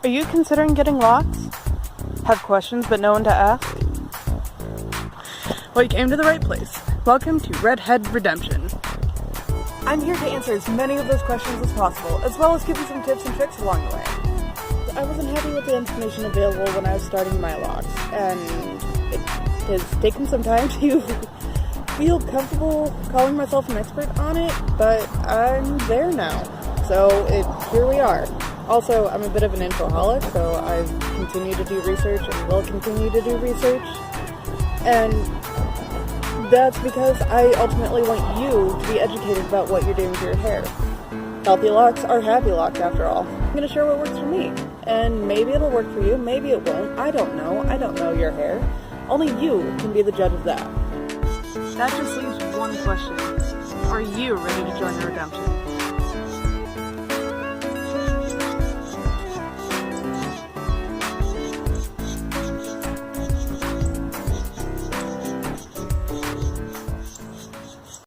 Are you considering getting locks? Have questions but no one to ask? Well, you came to the right place. Welcome to Redhead Redemption. I'm here to answer as many of those questions as possible, as well as give you some tips and tricks along the way. I wasn't happy with the information available when I was starting my locks, and it has taken some time to feel comfortable calling myself an expert on it, but I'm there now. So here we are. Also, I'm a bit of an infoholic, so I continue to do research and will continue to do research. And that's because I ultimately want you to be educated about what you're doing to your hair. Healthy locks are happy locks, after all. I'm going to share what works for me. And maybe it'll work for you, maybe it won't. I don't know. I don't know your hair. Only you can be the judge of that. That just leaves one question. Are you ready to join the redemption?